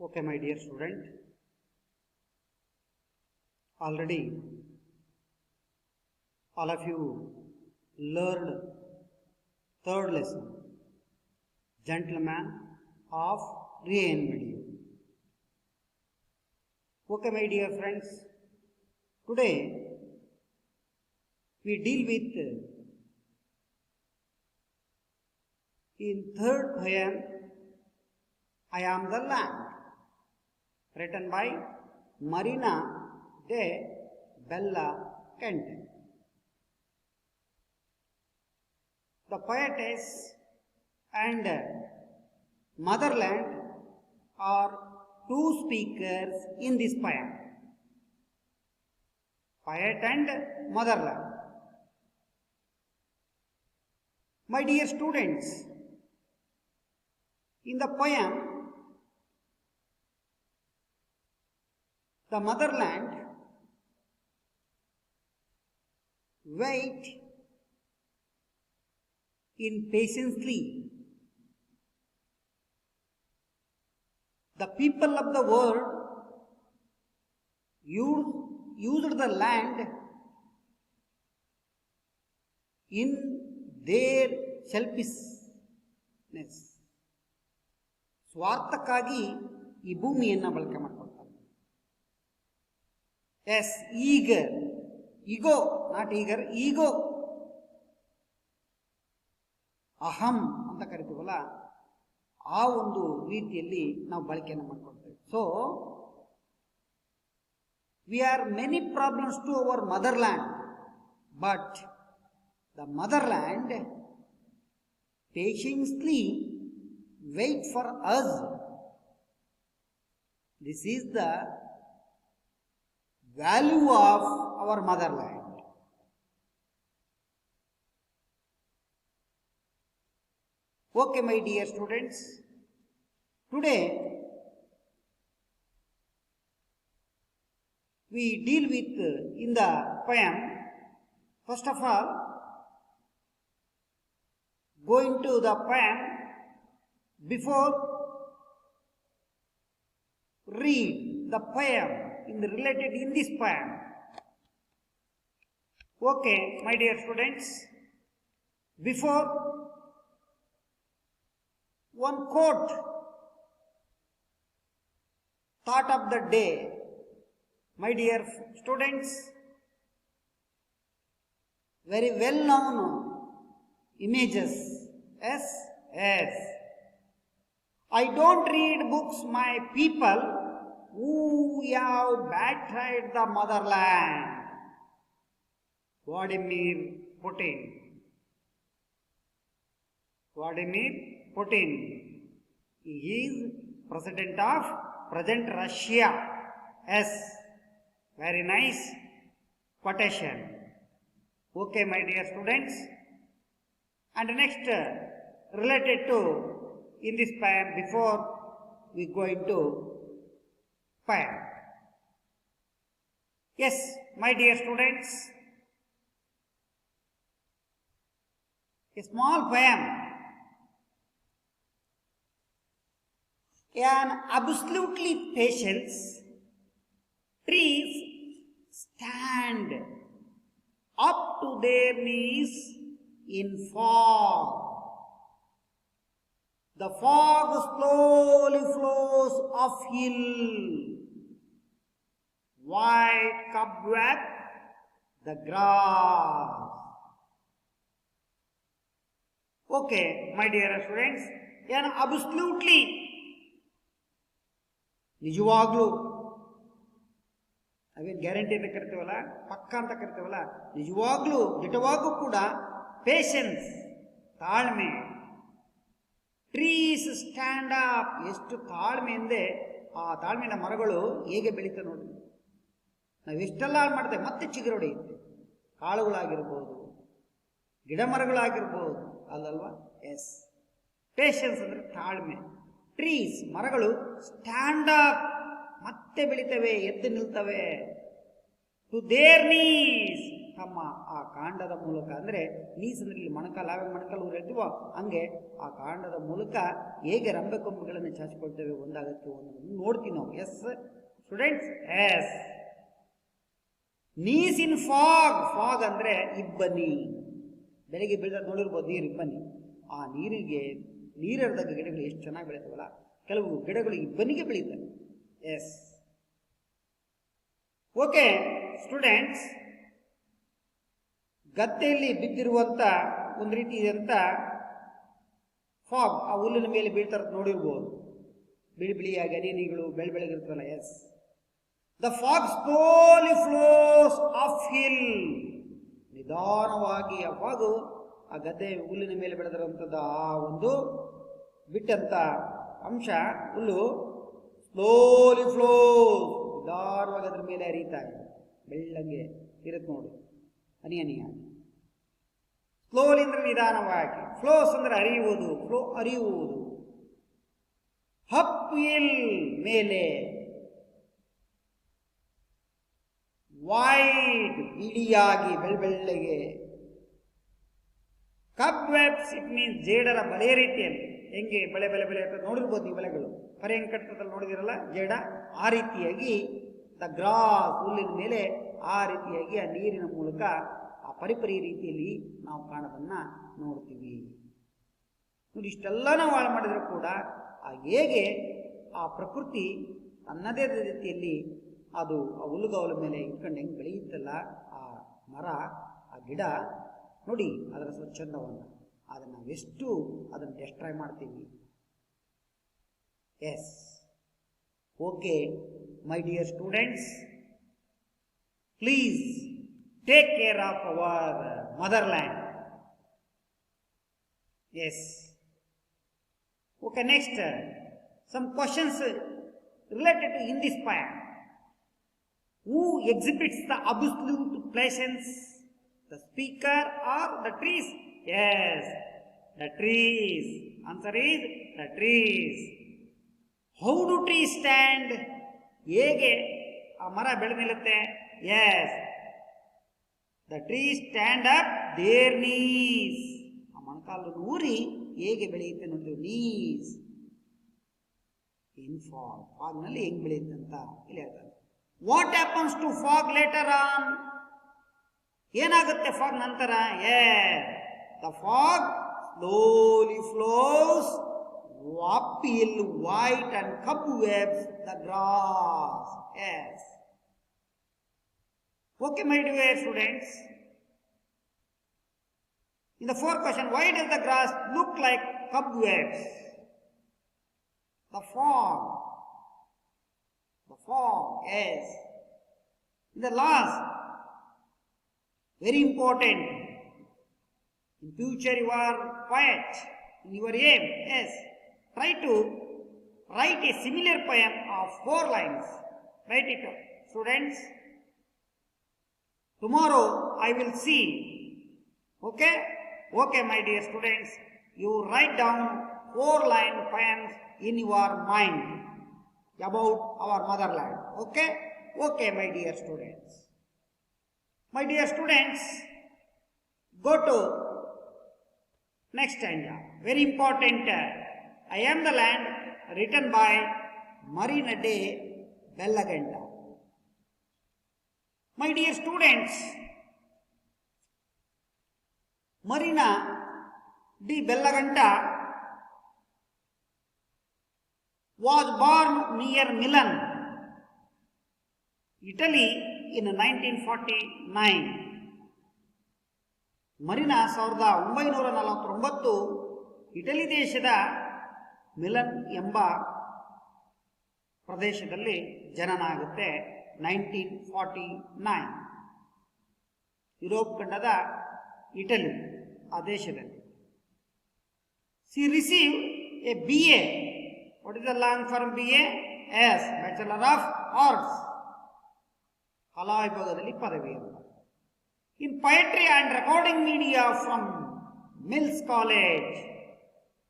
Okay, my dear student, already all of you learned third lesson, Gentleman of Reinmedio. Okay, my dear friends, today we deal with in third poem, I Am the Land, written by Marina de Bella Kente. The poetess and motherland are two speakers in this poem. Poet and motherland. My dear students, in the poem, the motherland wait in patiently. The people of the world used the land in their selfishness. ಸ್ವಾರ್ಥಕ್ಕಾಗಿ ಈ ಭೂಮಿಯನ್ನು ಬಳಕೆ ಮಾಡಿಕೊಳ್ತಾರೆ. Yes eager, ego not eager, ego ಅಹಂ ಅಂತ ಕರಿತೀವಲ್ಲ, ಆ ಒಂದು ರೀತಿಯಲ್ಲಿ ನಾವು ಬಳಕೆಯನ್ನು ಮಾಡ್ಕೊಳ್ತೇವೆ. So we are many problems to our motherland, but the motherland patiently wait for us. This is the value of our motherland. Okay, my dear students, today we deal with in the poem, first of all, going to the poem, before read the poem related in this poem. Okay, my dear students, before one quote, thought of the day. My dear students, very well known images. Yes. I don't read books, my people, who have betrayed the motherland. Vladimir Putin. He is president of present Russia. Yes, very nice quotation. Okay, my dear students. And next, related to in this poem, before we go into poem. Yes, my dear students, a small poem, an absolutely patience, trees stand up to their knees in fog. The fog slowly flows uphill. White cobweb the grass. Okay, my dear students, an absolutely, ನಿಜವಾಗ್ಲೂ ನಾವೇನು guarantee ಅಂತ ಕರಿತೀವಲ್ಲ, ಪಕ್ಕ ಅಂತ ಕರಿತೀವಲ್ಲ, ನಿಜವಾಗ್ಲೂ ದಿಟವಾಗೂ ಕೂಡ patience, ತಾಳ್ಮೆ. ಟ್ರೀಸ್ ಸ್ಟ್ಯಾಂಡ್ ಅಪ್, ಎಷ್ಟು ತಾಳ್ಮೆಯಿಂದೆ ಆ ತಾಳ್ಮೆಯ ಮರಗಳು ಹೇಗೆ ಬೆಳೀತವೆ ನೋಡಿ. ನಾವು ಎಷ್ಟೆಲ್ಲ ಮಾಡ್ತೇವೆ, ಮತ್ತೆ ಚಿಗುರೊಡೆಯುತ್ತೆ. ಕಾಳುಗಳಾಗಿರ್ಬೋದು, ಗಿಡ ಮರಗಳಾಗಿರ್ಬೋದು, ಅಲ್ಲಲ್ವಾ? ಎಸ್, ಪೇಷನ್ಸ್ ಅಂದರೆ ತಾಳ್ಮೆ. ಟ್ರೀಸ್, ಮರಗಳು ಸ್ಟ್ಯಾಂಡ್ ಅಪ್, ಮತ್ತೆ ಬೆಳಿತವೆ, ಎದ್ದು ನಿಲ್ತವೆ. ಟು ದೇರ್ ನೀಸ್, ತಮ್ಮ ಆ ಕಾಂಡದ ಮೂಲಕ, ಅಂದರೆ ನೀಸ್ ಅಂದ್ರೆ ಇಲ್ಲಿ ಮೊಣಕಾಲು, ಯಾವಾಗ ಮೊಣಕಾಲು ಊರು ಹೇಳ್ತೀವೋ ಹಂಗೆ ಆ ಕಾಂಡದ ಮೂಲಕ ಹೇಗೆ ರಂಬೆ ಕೊಂಬುಗಳನ್ನು ಚಾಚಿಕೊಳ್ತೇವೆ, ಒಂದಾಗಕ್ಕೆ ಒಂದು ನೋಡ್ತೀವಿ ನಾವು. Yes students, yes. ನೀಸ್ ಇನ್ ಫಾಗ್. ಫಾಗ್ ಅಂದ್ರೆ ಇಬ್ಬನಿ. ಬೆಳಗ್ಗೆ ಬೆಳೆದ ನೋಡಿರ್ಬೋದು ನೀರು, ಇಬ್ಬನಿ. ಆ ನೀರಿದಾಗ ಗಿಡಗಳು ಎಷ್ಟು ಚೆನ್ನಾಗಿ ಬೆಳೀತಾವಲ್ಲ, ಕೆಲವು ಗಿಡಗಳು ಇಬ್ಬನಿಗೆ ಬೆಳೀತವೆ. ಎಸ್, ಓಕೆ ಸ್ಟೂಡೆಂಟ್ಸ್, ಗದ್ದೆಯಲ್ಲಿ ಬಿದ್ದಿರುವಂತ ಒಂದು ರೀತಿಯಾದಂಥ ಫಾಗ್ ಆ ಹುಲ್ಲಿನ ಮೇಲೆ ಬೀಳ್ತಾರ ನೋಡಿರ್ಬೋದು, ಬಿಳಿ ಬಿಳಿಯಾಗಿ ಹನಿಗಳು ಬೆಳಗಿರ್ತವಲ್ಲ. Yes, the fog slowly flows of hill. ನಿಧಾನವಾಗಿ ಆ ಫಾಗು ಆ ಗದ್ದೆ ಹುಲ್ಲಿನ ಮೇಲೆ ಬೆಳೆದಿರುವಂಥದ್ದು ಆ ಒಂದು ಬಿಟ್ಟಂತ ಅಂಶ ಹುಲ್ಲು ಸ್ಲೋಲಿ ಫ್ಲೋಸ್, ನಿಧಾನವಾಗಿ ಅದ್ರ ಮೇಲೆ ಹರಿತಾ ಇದೆ. ಬೆಳ್ಳಂಗೆ ಇರುತ್ತೆ ನೋಡಿ, ಹನಿ ಹನಿಯಾಗಿ. ಸ್ಲೋಲಿ ಅಂದ್ರೆ ನಿಧಾನವಾಗಿ, ಫ್ಲೋಸ್ ಅಂದ್ರೆ ಹರಿಯುವುದು, ಹರಿಯುವುದು. ಅಪ್ ಹಿಲ್ ಮೇಲೆ, ವೈಟ್ ಬಿಳಿಯಾಗಿ ಬೆಳ್ಳಗೆ. ಕಬ್ ವೆಬ್ಸ್ ಇಟ್ ಮೀನ್ಸ್ ಜೇಡರ ಬಲೆ ರೀತಿಯಲ್ಲಿ. ಹೆಂಗೆ ಬಲೆ ನೋಡಿರ್ಬೋದು ನೀವು, ಬಲೆಗಳು ಪರೆ ಹೆಂಗೆ ಕಟ್ಟದಲ್ಲಿ ನೋಡಿದಿರಲ್ಲ ಜೇಡ, ಆ ರೀತಿಯಾಗಿ ದ ಗ್ರಾಸ್ ಹುಲ್ಲಿನ ಮೇಲೆ ಆ ರೀತಿಯಾಗಿ ಆ ನೀರಿನ ಮೂಲಕ ಆ ಪರಿಪರಿ ರೀತಿಯಲ್ಲಿ ನಾವು ಕಾಣೋದನ್ನ ನೋಡ್ತೀವಿ. ನೋಡಿ, ಇಷ್ಟೆಲ್ಲ ನಾವು ಹಾಳು ಮಾಡಿದ್ರು ಕೂಡ ಆ ಹೇಗೆ ಆ ಪ್ರಕೃತಿ ತನ್ನದೇ ರೀತಿಯಲ್ಲಿ ಅದು ಆ ಹುಲ್ಲುಗಾವಲ ಮೇಲೆ ಇಟ್ಕೊಂಡು ಹೆಂಗೆ ಬೆಳೆಯುತ್ತಲ್ಲ ಆ ಮರ, ಆ ಗಿಡ, ನೋಡಿ ಅದರ ಸ್ವಚ್ಛಂದವನ್ನು, ಅದನ್ನು ನಾವೆಷ್ಟು ಅದನ್ನು ಡೆಸ್ಟ್ರಾಯ್ ಮಾಡ್ತೀವಿ. Yes, okay my dear students, please take care of our motherland. Yes, okay, next some questions related to in this poem. Who exhibits the absolute presence? The speaker or the trees? Yes, the trees. Answer is the trees. How do trees stand? ಹೇಗೆ ಆ ಮರ ಬೆಳೆದು ನಿಲ್ಲುತ್ತೆ? Yes, the trees stand up their knees. ಆ ಮೊಣಕಾಲು ಊರಿ ಹೇಗೆ ಬೆಳೆಯುತ್ತೆ ನೋಡಿ, knees. ಇನ್ ಫಾಗ್, ಫಾಗ್ನಲ್ಲಿ ಹೆಂಗ್ ಬೆಳೆಯುತ್ತೆ ಅಂತ ಇಲ್ಲಿ ಹೇಳ್ತಾರೆ. What happens to fog later on? ಏನಾಗುತ್ತೆ ಫಾಗ್ ನಂತರ? The fog slowly flows up hill white and cobwebs the grass. Yes, okay my dear students, in the fourth question, why does the grass look like cobwebs? The fog, yes. In the last, very important, in future you are poet, in your aim, yes, try to write a similar poem of 4 lines. Write it up, students. Tomorrow I will see. Okay, my dear students, you write down 4-line poems in your mind about our motherland. Okay, my dear students. My dear students, go to next stanza. Very important. I am the land, written by Marina de Bellagenta. My dear students, Marina de Bellagenta was born near Milan, Italy in 1949. Marina 1949 Italy ದೇಶದ ಮಿಲನ್ ಎಂಬ ಪ್ರದೇಶದಲ್ಲಿ ಜನನ ಆಗುತ್ತೆ. 1949 Europe ಖಂಡದ Italy ಆ ದೇಶದಲ್ಲಿ. She received a BA. What is the long form BA? Yes, Bachelor of Arts. ಕಲಾ ವಿಭಾಗದಲ್ಲಿ ಪದವಿ ಅಂತ. In poetry and recording media from Mills College.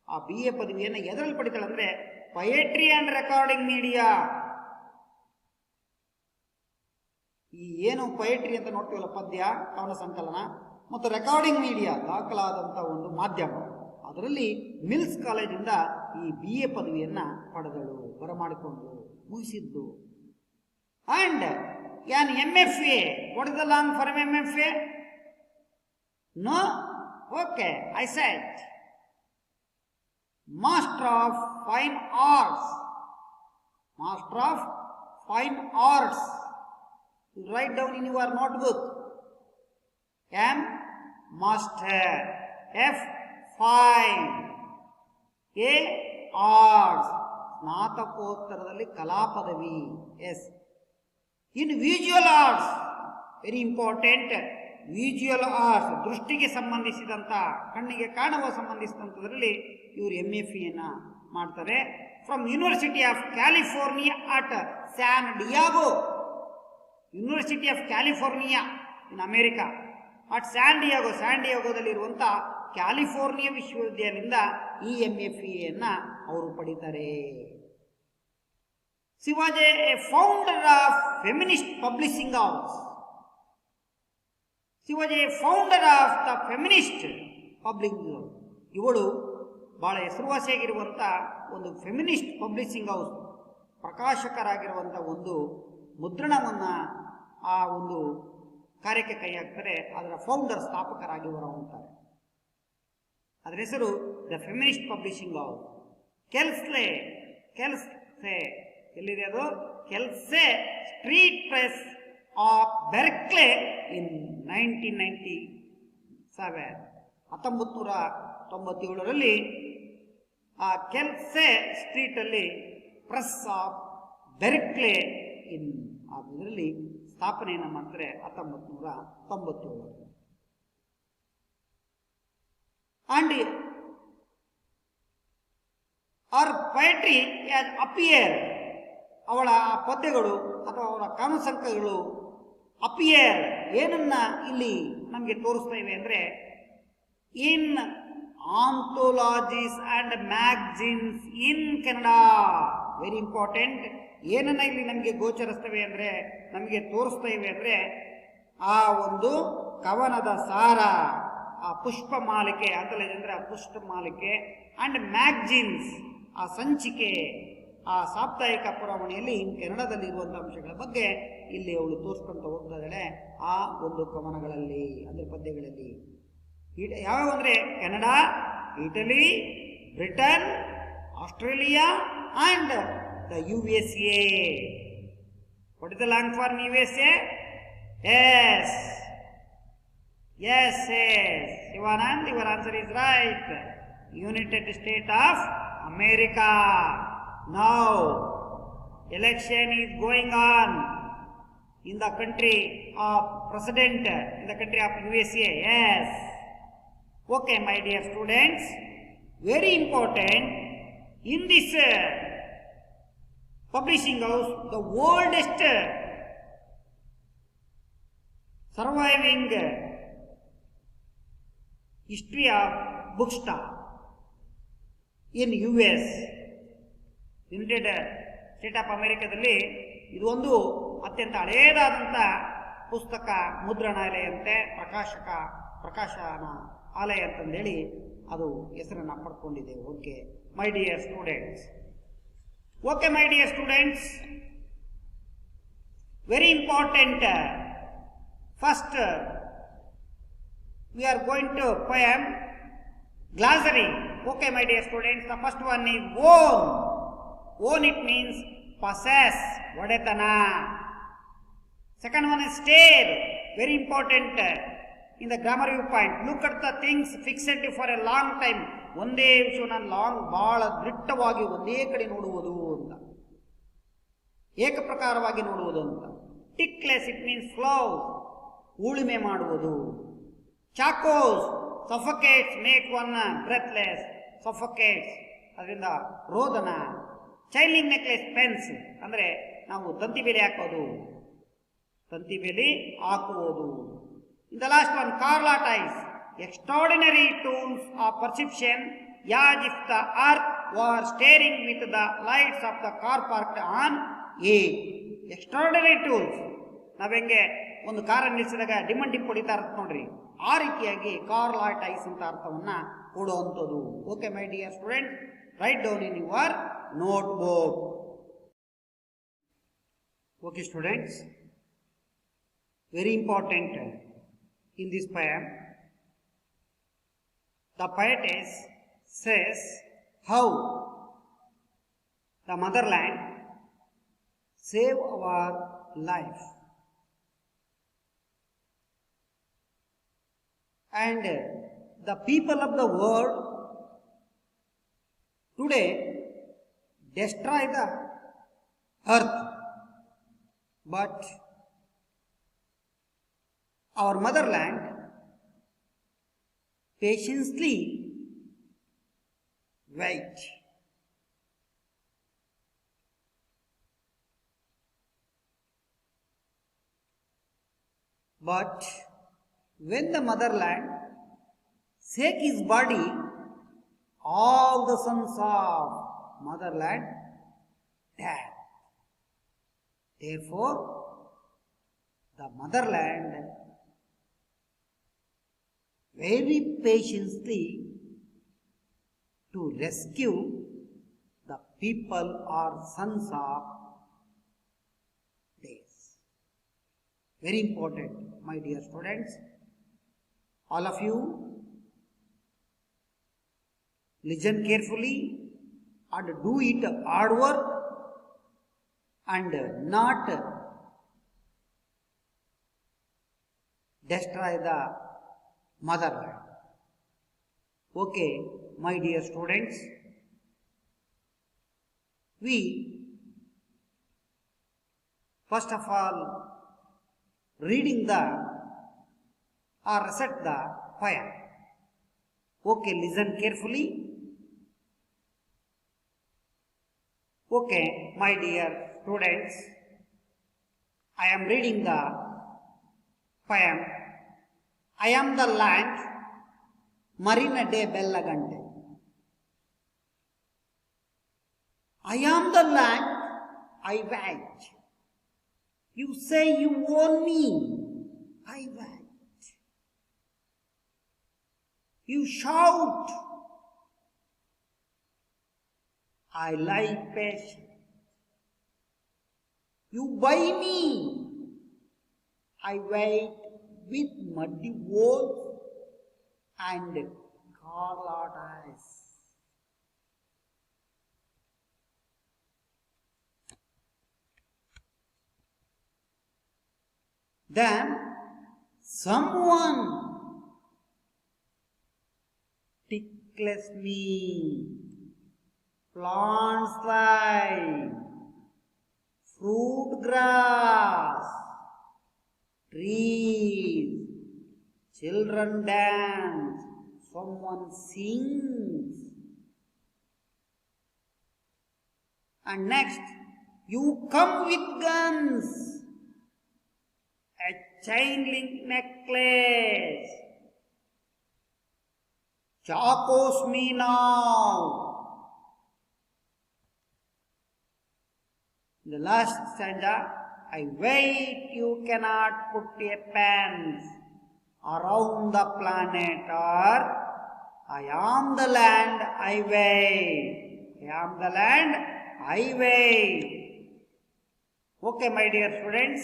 ಆ BA ಪದವಿಯನ್ನು ಎದರಲ್ಲಿ ಪಡಿತಾಳೆ ಅಂದ್ರೆ ಪೊಯೆಟ್ರಿ ಅಂಡ್ ರೆಕಾರ್ಡಿಂಗ್ ಮೀಡಿಯಾ, ಈ ಏನು ಪೊಯೆಟ್ರಿ ಅಂತ ನೋಡ್ತೀವಲ್ಲ, ಪದ್ಯ, ಕವನ ಸಂಕಲನ ಮತ್ತು ರೆಕಾರ್ಡಿಂಗ್ ಮೀಡಿಯಾ, ದಾಖಲಾದಂಥ ಒಂದು ಮಾಧ್ಯಮ, ಅದರಲ್ಲಿ ಮಿಲ್ಸ್ ಕಾಲೇಜಿಂದ ಈ BA ಪದವಿಯನ್ನು ಪಡೆದಳು, ಬರಮಾಡಿಕೊಂಡು ಮುಗಿಸಿದ್ದು. And on MFA, what is the long for MFA? No? Okay, I set Master of Fine Arts. Master of Fine Arts. You write down in your notebook. M. Master. F. Fine. A. Arts. ಸ್ನಾತಕೋತ್ತರದಲ್ಲಿ ಕಲಾ ಪದವಿ. Yes. In visual arts, very important, visual arts, ದೃಷ್ಟಿಗೆ ಸಂಬಂಧಿಸಿದಂಥ, ಕಣ್ಣಿಗೆ ಕಾಣುವ ಸಂಬಂಧಿಸಿದಂಥದ್ರಲ್ಲಿ ಇವರು MFA ಮಾಡ್ತಾರೆ. From University of California at San Diego, University of California in America, at San ಡಿಯಾಗೋದಲ್ಲಿರುವಂಥ ಕ್ಯಾಲಿಫೋರ್ನಿಯಾ ವಿಶ್ವವಿದ್ಯಾಲಯದಿಂದ ಈ MFA ಅವರು ಪಡಿತಾರೆ. She was a founder of feminist publishing house. She was a founder of the feminist publishing house. ಇವಳು ಬಹಳ ಹೆಸರುವಾಸಿಯಾಗಿರುವಂಥ ಒಂದು feminist publishing house, ಪ್ರಕಾಶಕರಾಗಿರುವಂಥ ಒಂದು ಮುದ್ರಣವನ್ನು ಆ ಒಂದು ಕಾರ್ಯಕ್ಕೆ ಕೈ ಹಾಕ್ತಾರೆ. ಅದರ ಫೌಂಡರ್, ಸ್ಥಾಪಕರಾಗಿ ಹೊರಹೊಮ್ಮುತ್ತಾರೆ. ಅದರ ಹೆಸರು ದ ಫೆಮಿನಿಸ್ಟ್ ಪಬ್ಲಿಷಿಂಗ್ ಹೌಸ್. ಕೆಲ್ಸೆ ಎಲ್ಲಿದೆ ಅದು? ಕೆಲ್ಸೆ ಸ್ಟ್ರೀಟ್ ಪ್ರೆಸ್ ಆಫ್ ಬೆರ್ಕ್ಲೆ ಇನ್ 1997, 1997ರಲ್ಲಿ ಆ ಕೆಲ್ಸೆ ಸ್ಟ್ರೀಟಲ್ಲಿ ಪ್ರೆಸ್ ಆಫ್ ಬೆರ್ಕ್ಲೆ ಇನ್ ಅದರಲ್ಲಿ ಸ್ಥಾಪನೆಯನ್ನು ಮಾಡ್ತಾರೆ 1997. And our poetry has appear, ಅವಳ ಪದ್ಯಗಳು ಅಥವಾ ಅವಳ ಕಾಮಸಂಕಗಳು ಅಪಿಯರ್ ಏನನ್ನ ಇಲ್ಲಿ ನಮಗೆ ತೋರಿಸ್ತಾ ಇವೆ ಅಂದರೆ, in anthologies and magazines in Canada. Very important. ಏನನ್ನ ಇಲ್ಲಿ ನಮಗೆ ಗೋಚರಿಸ್ತವೆ ಅಂದರೆ, ನಮಗೆ ತೋರಿಸ್ತಾ ಇವೆ ಅಂದರೆ, ಆ ಒಂದು ಕವನದ ಸಾರ, ಆ ಪುಷ್ಪ ಮಾಲಿಕೆ, ಆಂಥೋಲಾಜಿ ಅಂದರೆ ಆ ಪುಷ್ಪ ಮಾಲಿಕೆ, ಅಂಡ್ ಮ್ಯಾಗಝಿನ್ಸ್ ಆ ಸಂಚಿಕೆ, ಆ ಸಾಪ್ತಾಹಿಕ ಪುರವಣಿಯಲ್ಲಿ ಕೆನಡಾದಲ್ಲಿ ಇರುವಂಥ ಅಂಶಗಳ ಬಗ್ಗೆ ಇಲ್ಲಿ ಅವಳು ತೋರಿಸ್ಕೊಂತ ಹೋಗ್ತಾ ಇದ್ದಾಳೆ ಆ ಒಂದು ಕವನಗಳಲ್ಲಿ, ಅಂದರೆ ಪದ್ಯಗಳಲ್ಲಿ. ಯಾವ್ಯಾವ ಅಂದರೆ Canada, Italy, Britain, Australia and the USA. What is the long form USA? Yes. Shivanand, your answer is right. United States of America. Now, election is going on in the country of president, in the country of USA. Yes. Okay, my dear students, very important, in this publishing house, the oldest surviving history of bookstore in US, United state of ಅಮೆರಿಕದಲ್ಲಿ ಇದು ಒಂದು ಅತ್ಯಂತ ಹಳೆಯದಾದಂಥ ಪುಸ್ತಕ ಮುದ್ರಣಾಲಯಂತೆ, ಪ್ರಕಾಶನ ಆಲಯ ಅಂತಂದೇಳಿ ಅದು ಹೆಸರನ್ನು ಪಡ್ಕೊಂಡಿದೆ. Okay my dear students, very important. First we are going to poem glossary. Okay, my dear students, the first one is own. Own, it means possess, vadetana. Second one is stare, very important in the grammar viewpoint. Look at the things fixedly for a long time. ಒಂದೇ ವಿಷಯನ long, ಬಹಳ ದೃಢವಾಗಿ ಒಂದೇ ಕಡೆ ನೋಡುವುದು ಅಂತ, ಏಕಪ್ರಕಾರವಾಗಿ ನೋಡುವುದು ಅಂತ. ಟಿಕ್ಲೆಸ್, ಇಟ್ ಮೀನ್ಸ್ ಫ್ಲೋ, ಉಳುಮೆ ಮಾಡುವುದು. ಚಾಕೋಸ್, ಸಫೋಕೇಟ್ಸ್, ಮೇಕ್ ಒನ್ ಬ್ರೆತ್ಲೆಸ್, ಸಫೋಕೇಟ್ಸ್, ಅದರಿಂದ ರೋದನ. ಚೈಲಿಂಗ್ ನೆಕ್ಲೆಸ್, ಪೆನ್ಸ್, ಅಂದರೆ ನಾವು ತಂತಿ ಬೇಲಿ ಹಾಕೋದು, ತಂತಿ ಬೇಲಿ ಹಾಕುವುದು. In the last one, car lot eyes, extraordinary tools of perception, as if the earth were staring with the lights of the car parked on a. Extraordinary tools, ನಾವೆಂಗೆ ಒಂದು ಕಾರನ್ನು ನಿಲ್ಲಿಸಿದಾಗ ಡಿಮಂಡ್ ಡಿಪ್ ಹೊಡಿತಾ ಇರುತ್ತೆ ನೋಡ್ರಿ, ಆ ರೀತಿಯಾಗಿ ಕಾರ್ಲಾಟೈಸ್ ಅಂತ ಅರ್ಥವನ್ನ ಕೊಡುವಂಥದ್ದು. Okay my dear student, write down in your notebook. Okay students, very important in this poem. The poetess says how the motherland save our life, and the people of the world today destroy the earth, but our motherland patiently wait. But when the motherland shake his body, all the sons of motherland die. Therefore, the motherland very patiently to rescue the people or sons of theirs. Very important, my dear students. All of you listen carefully and do it hard work and not destroy the motherland. Okay, my dear students, we first of all reading the or recite the poem. Okay, listen carefully. Okay, my dear students, I am reading the poem. I am the land, Marina de Bellagante. I am the land, I wait. You say you own me, I wait. You shout, I lie patient. You buy me, I wait with muddy walls and scarlet eyes. Then someone tickles me, plants like fruit grass, trees, children dance, someone sings. And next, you come with guns, a chain link necklace. Chacos me now. In the last stanza, I wait, you cannot put a pants around the planet Earth. I am the land, I wait. I am the land, I wait. Okay, my dear students,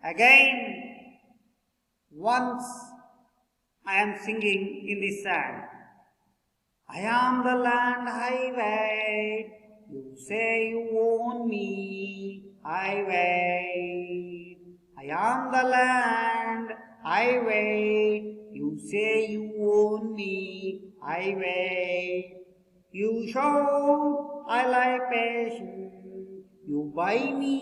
again, once I am singing in this song. I am the land, I wait. You say you own me, I wait. I am the land, I wait. You say you own me, I wait. You shout, I lie patient. You buy me,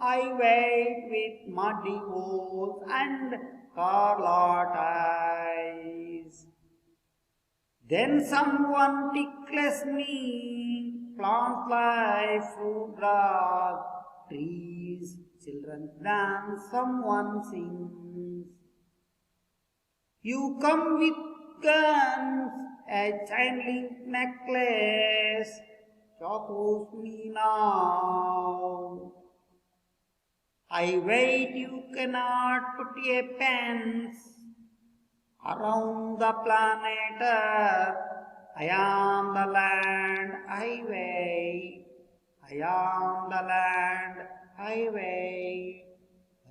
I wait with muddy walls and scarlet eyes. Then someone tickles me, plants like fruit grass, trees, children dance, someone sings. You come with guns, a chain link necklace, chocos me now. I wait, you cannot put a pence around the planet Earth. I am the land, I wait. I am the land, I wait.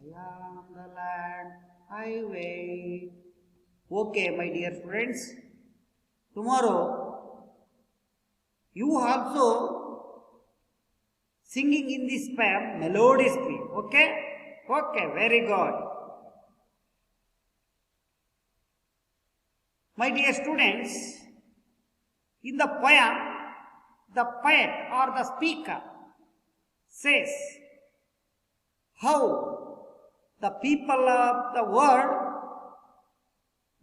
I am the land, I wait. Okay, my dear friends, tomorrow you also singing in this poem melodiously. Okay? Okay, very good. My dear students, in the poem, the poet or the speaker says how the people of the world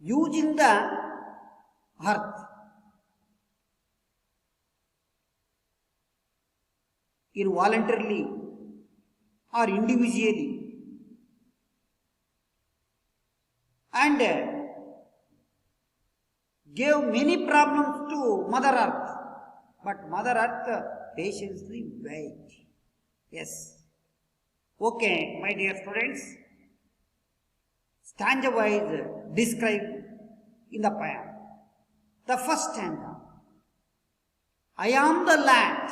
using the earth voluntarily or individually, and gave many problems to Mother Earth, but Mother Earth patiently wait. Yes. Okay, my dear students, stanza wise describe in the poem. The first stanza, I am the land,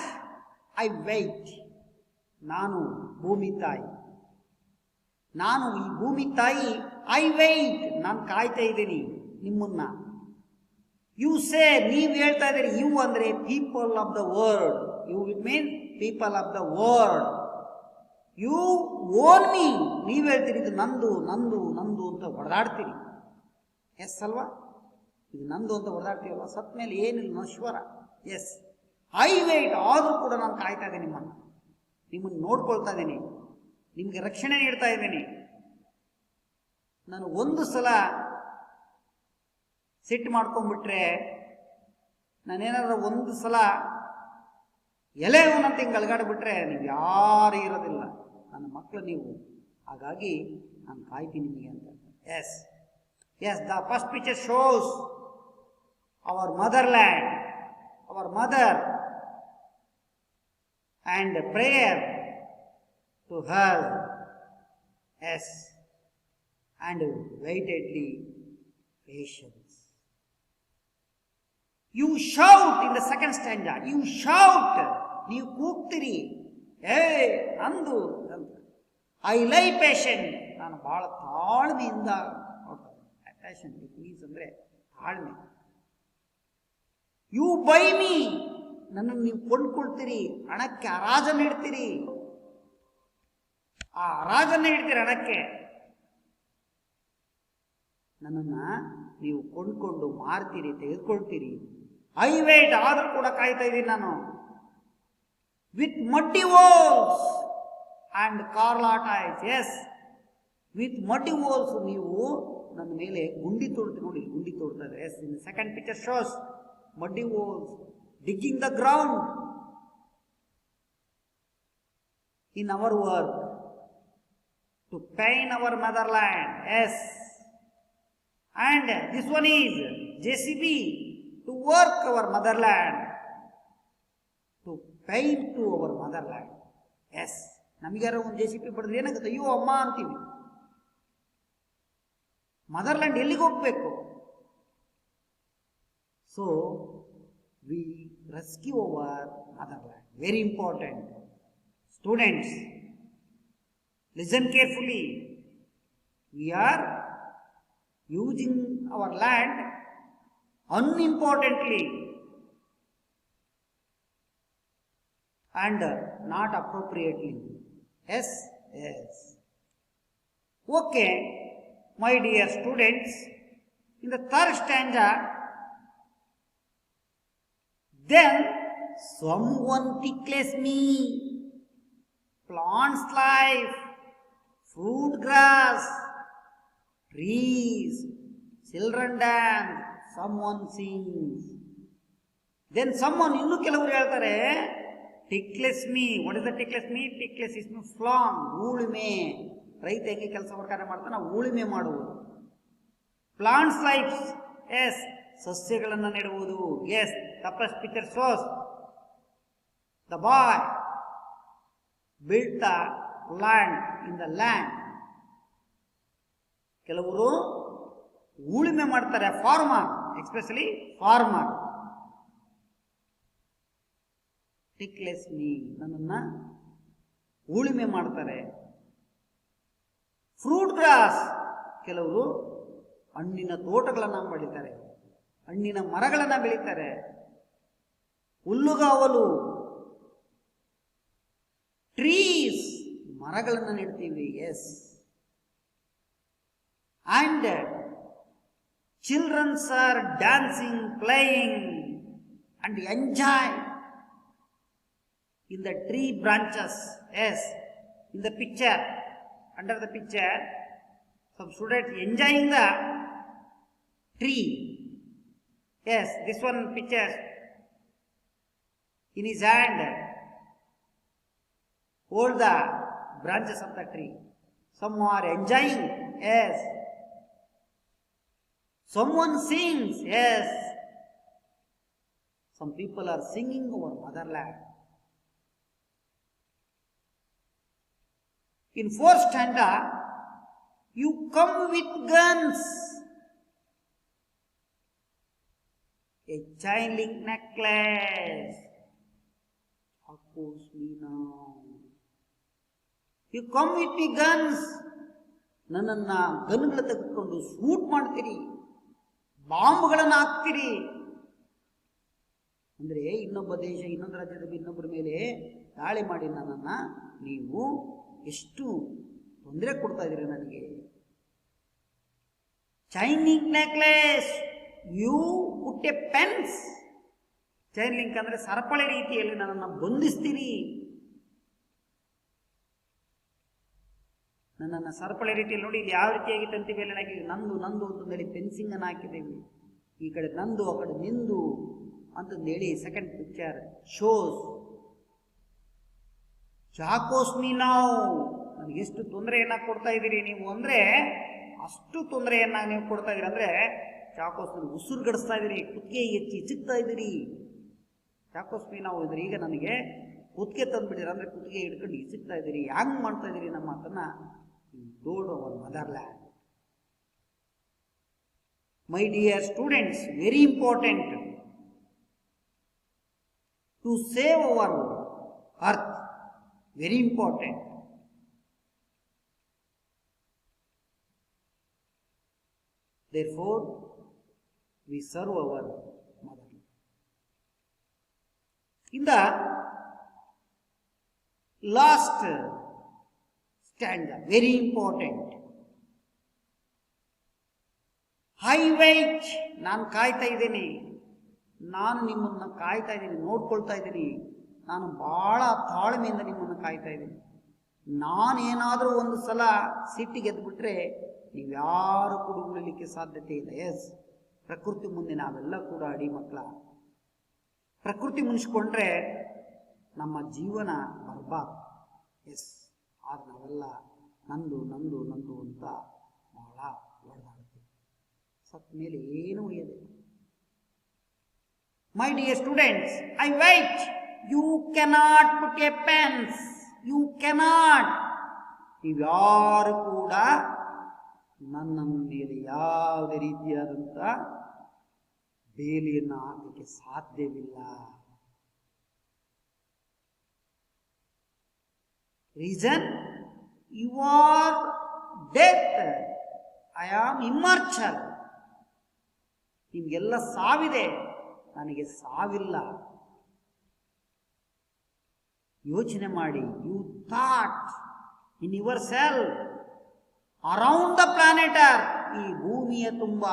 I wait. ನಾನು ಭೂಮಿ ತಾಯಿ, ನಾನು ಈ ಭೂಮಿ ತಾಯಿ, I white, ನಾನು ಕಾಯ್ತಾ ಇದ್ದೀನಿ ನಿಮ್ಮನ್ನ. ಯು ಸೇ, ನೀವು ಹೇಳ್ತಾ ಇದ್ದೀರಿ, ಯು ಅಂದರೆ people of the world. U it mean people of the world. You own me, ನೀವು ಹೇಳ್ತೀರಿ ಇದು ನಂದು ನಂದು ನಂದು ಅಂತ ಹೊಡೆದಾಡ್ತೀರಿ. ಎಸ್ ಅಲ್ವಾ? ಇದು ನಂದು ಅಂತ ಹೊಡೆದಾಡ್ತೀವಲ್ವ? ಸತ್ ಮೇಲೆ ಏನಿಲ್ಲ, ನಶ್ವರ. ಎಸ್, ಐ ವೇಟ್, ಆದರೂ ಕೂಡ ನಾನು ಕಾಯ್ತಾ ಇದ್ದೀನಿ ನಿಮ್ಮನ್ನು ನೋಡ್ಕೊಳ್ತಾ ಇದ್ದೀನಿ, ನಿಮಗೆ ರಕ್ಷಣೆ ನೀಡ್ತಾ ಇದ್ದೀನಿ. ನಾನು ಒಂದು ಸಲ ಸಿಟ್ಟು ಮಾಡ್ಕೊಂಡ್ಬಿಟ್ರೆ, ನಾನೇನಾದ್ರೂ ಒಂದು ಸಲ ಎಲೆವನಂತ ಹಿಂಗೆ ಅಲ್ಗಾಡ್ಬಿಟ್ರೆ ನೀವು ಯಾರೂ ಇರೋದಿಲ್ಲ, ನನ್ನ ಮಕ್ಕಳು ನೀವು. ಹಾಗಾಗಿ ನಾನು ಕಾಯ್ತೀನಿ ನಿಮಗೆ ಅಂತ. Yes yes, the first picture shows our motherland, our mother, and prayer to her. Yes, and waitedly patience. You shout in the second stanza. You shout. ನೀವು ಕೂಗ್ತೀರಿ, ಏ ನಂದು ಅಂತ. ಐ ಲೈ ಪೇಷಂಟ್, ನಾನು ಬಹಳ ತಾಳ್ಮೆಯಿಂದ ನೋಡ್ತೇನೆ. ಪ್ಯಾಷನ್ ಪ್ಲೀಸ್ ಅಂದರೆ ತಾಳ್ಮೆ. ಯು ಬೈ ಮೀ, ನನ್ನನ್ನು ನೀವು ಕೊಂಡ್ಕೊಳ್ತೀರಿ, ಹಣಕ್ಕೆ ಹರಾಜನ್ನು ಇಡ್ತೀರಿ, ಆ ಹರಾಜನ್ನು ಇಡ್ತೀರಿ ಹಣಕ್ಕೆ. ನನ್ನನ್ನು ನೀವು ಕೊಂಡ್ಕೊಂಡು ಮಾರ್ತೀರಿ, ತೆಗೆದುಕೊಳ್ತೀರಿ. ಐ ವೇಟ್, ಆದರೂ ಕೂಡ ಕಾಯ್ತಾ ಇದ್ದೀನಿ ನಾನು. With muddy voles and car lot eyes. Yes, with muddy voles, ನೀವು ನನ್ನ ಮೇಲೆ ಗುಂಡಿ ತೋಡ್ತೀರಿ. ನೋಡಿ, ಗುಂಡಿ ತೋಡ್ತಾ ಇದ್ದಾರೆ. Yes, in second picture shows muddy voles digging the ground in our work to pain our motherland. Yes, and this one is JCB to work our motherland, to pain to our motherland. Yes, ನಮಗ್ಯಾರ ಒಂದು JCB ಬಡಿದ್ರೆ ಏನಾಗುತ್ತೆ? ಅಯ್ಯೋ ಅಮ್ಮ ಅಂತೀವಿ. Motherland ಎಲ್ಲಿಗೆ ಹೋಗ್ಬೇಕು? So we rescue our motherland. Very important. Students, listen carefully. We are using our land unimportantly and not appropriately. Yes, yes. Okay, my dear students, in the third stanza, then someone tickles me, plants life, fruit grass, trees, children dance, someone sings. Then someone, ಇನ್ನೂ ಕೆಲವರು ಹೇಳ್ತಾರೆ, tickles me. What is the tickles me? Tickles is ಫ್ಲಾಂಗ್, ಉಳುಮೆ. ರೈತ ಹೆಂಗೆ ಕೆಲಸ ಕಾರ್ಯ ಮಾಡ್ತಾನೆ, ಉಳುಮೆ ಮಾಡುವುದು. ಪ್ಲಾಂಟ್ಸ್ ಲೈಫ್, ಎಸ್, ಸಸ್ಯಗಳನ್ನು ನೆಡುವುದು. Yes, the first picture shows the boy built the land in the land. ಕೆಲವರು ಉಳುಮೆ ಮಾಡ್ತಾರೆ, farmer, especially farmer. Tickles me, ನನ್ನನ್ನ ಉಳುಮೆ ಮಾಡ್ತಾರೆ. ಫ್ರೂಟ್ ಗ್ರಾಸ್, ಕೆಲವರು ಹಣ್ಣಿನ ತೋಟಗಳನ್ನ ಬೆಳೀತಾರೆ, ಹಣ್ಣಿನ ಮರಗಳನ್ನ ಬೆಳೀತಾರೆ. ಹುಲ್ಲುಗಾವಲು, ಟ್ರೀಸ್, ಮರಗಳನ್ನ ನೆಡ್ತೀವಿ. Yes. And childrens are dancing, playing and enjoy in the tree branches. Yes, in the picture, under the picture, some students enjoying the tree. Yes, this one picture, in his hand hold the branches of the tree. Some are enjoying. Yes. Someone sings. Yes. Some people are singing over motherland. In 4th stanza, you come with guns, a chain link necklace, oppose me now. You come with me guns, ನನ್ನನ್ನ ಗನ್ಗಳ ತೆಗೆದುಕೊಂಡು shoot ಮಾಡ್ತೀರಿ, ಬಾಂಬ್ಗಳನ್ನು ಹಾಕ್ತೀರಿ. ಅಂದ್ರೆ ಇನ್ನೊಬ್ಬ ದೇಶ, ಇನ್ನೊಂದು ರಾಜ್ಯದ ಇನ್ನೊಬ್ಬರ ಮೇಲೆ ದಾಳಿ ಮಾಡಿ ನನ್ನನ್ನ ನೀವು ಎಷ್ಟು ತೊಂದರೆ ಕೊಡ್ತಾ ಇದ್ದೀರಿ ನನಗೆ. Chain link necklace, you put a fence. Chain link ಅಂದ್ರೆ ಸರಪಳಿ ರೀತಿಯಲ್ಲಿ ನನ್ನನ್ನು ಬಂಧಿಸ್ತೀರಿ, ನನ್ನನ್ನು ಸರಪಳಿ ರೀತಿಯಲ್ಲಿ. ನೋಡಿ ಇಲ್ಲಿ ಯಾವ ರೀತಿಯಾಗಿ ತಂತಿ ಬೇಲೆ ಹಾಕಿದ್ವಿ, ನಂದು ನಂದು ಅಂತಂದೇಳಿ ಫೆನ್ಸಿಂಗ್ ಅನ್ನು ಹಾಕಿದ್ದೇವೆ. ಈ ಕಡೆ ನಂದು, ಆ ಕಡೆ ನಿಂದು ಅಂತಂದೇಳಿ ಸೆಕೆಂಡ್ ಪಿಕ್ಚರ್ ಶೋಸ್. ಚಾಕೋಸ್ಮಿ ನಾವು, ನನಗೆ ಎಷ್ಟು ತೊಂದರೆಯನ್ನ ಕೊಡ್ತಾ ಇದ್ದೀರಿ ನೀವು ಅಂದ್ರೆ ಅಷ್ಟು ತೊಂದರೆಯನ್ನ ನೀವು ಕೊಡ್ತಾ ಇದ್ದೀರಿ. ಅಂದ್ರೆ ಚಾಕೋಸ್ಮಿ ಉಸಿರುಗಡಿಸ್ತಾ ಇದ್ದೀರಿ, ಕುತ್ತಿಗೆ ಎಚ್ಚಿ ಚಿಕ್ತಾ ಇದ್ದೀರಿ. ಚಾಕೋಸ್ಮಿ ನಾವು ಇದ್ರೆ ಈಗ ನನಗೆ ಕುತ್ತಿಗೆ ತಂದ್ಬಿಟ್ಟಿರ, ಅಂದ್ರೆ ಕುತ್ತಿಗೆ ಹಿಡ್ಕೊಂಡು ಇಸಿಕ್ತಾ ಇದ್ದೀರಿ. ಹ್ಯಾಂಗ್ ಮಾಡ್ತಾ ಇದ್ದೀರಿ ನಮ್ಮ ಮಾತನ್ನ. Don't our motherland. My dear students, very important to save our earth. Very important. Therefore, we serve our mother. In the last stanza, very important. I wait. ನಾನು ಕಾಯ್ತಾ ಇದ್ದೀನಿ, ನಾನು ನಿಮ್ಮನ್ನ ಕಾಯ್ತಾ ಇದ್ದೀನಿ, ನೋಡ್ಕೊಳ್ತಾ ಇದ್ದೀನಿ. ನಾನು ಬಹಳ ತಾಳ್ಮೆಯಿಂದ ನಿಮ್ಮನ್ನು ಕಾಯ್ತಾ ಇದ್ದೀನಿ. ನಾನೇನಾದರೂ ಒಂದು ಸಲ ಸಿಟ್ಟಿಗೆ ಎದ್ಬಿಟ್ರೆ ನೀವ್ಯಾರು ಕೂಡ ಉಳಿಲಿಕ್ಕೆ ಸಾಧ್ಯತೆ ಇಲ್ಲ. ಎಸ್, ಪ್ರಕೃತಿ ಮುಂದೆ ನಾವೆಲ್ಲ ಕೂಡ ಅಡಿ ಮಕ್ಕಳ. ಪ್ರಕೃತಿ ಮುನ್ಸ್ಕೊಂಡ್ರೆ ನಮ್ಮ ಜೀವನ ಬರ್ಬಾದ್. ಎಸ್, ಆಗ ನಾವೆಲ್ಲ ನಂದು ನಂದು ನಂದು ಅಂತ ಬಹಳ ಹೊಡೆದಾಡ್ತೀವಿ. ಸತ್ತ ಮೇಲೆ ಏನು ಉಳಿಯೋದಿಲ್ಲ. My dear students, I wait. You cannot put a pens. You cannot. ನೀವ್ಯಾರು ಕೂಡ ನನ್ನ ಮೇಲೆ ಯಾವುದೇ ರೀತಿಯಾದಂಥ ಬೇಲಿಯನ್ನು ಹಾಕಲಿಕ್ಕೆ ಸಾಧ್ಯವಿಲ್ಲ. Reason, you are death, I am immortal. ನಿಮ್ಗೆಲ್ಲ ಸಾವಿದೆ, ನನಗೆ ಸಾವಿಲ್ಲ. ಯೋಚನೆ ಮಾಡಿ. You thought in your self around the planet Earth. ಈ ಭೂಮಿಯ ತುಂಬ,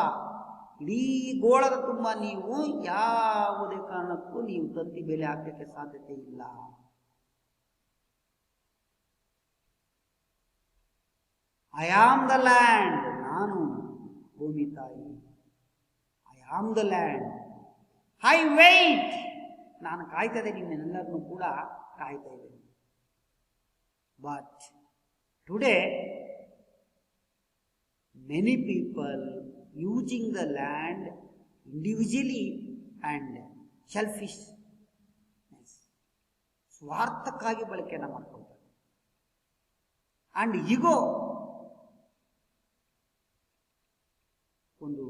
ಇಡೀ ಗೋಳದ ತುಂಬ ನೀವು ಯಾವುದೇ ಕಾರಣಕ್ಕೂ ನೀವು ತಂತಿ ಬೇಲೆ ಹಾಕಲಿಕ್ಕೆ ಸಾಧ್ಯತೆ ಇಲ್ಲ. I am the land. ನಾನು ಭೂಮಿ ತಾಯಿ. I am the land. I wait. ನಾನು ಕಾಯ್ತಾ ಇದ್ದೀನಿ, ನಿಮ್ಮೆಲ್ಲರನ್ನು ಕೂಡ ಕಾಯ್ತಾ ಇದ್ದೀನಿ. But today many people using the land individually and selfishness, ಸ್ವಾರ್ಥಕ್ಕಾಗಿ ಬಳಕೆಯನ್ನು ಮಾಡ್ಕೊಳ್ತಾರೆ. and ego ಒಂದು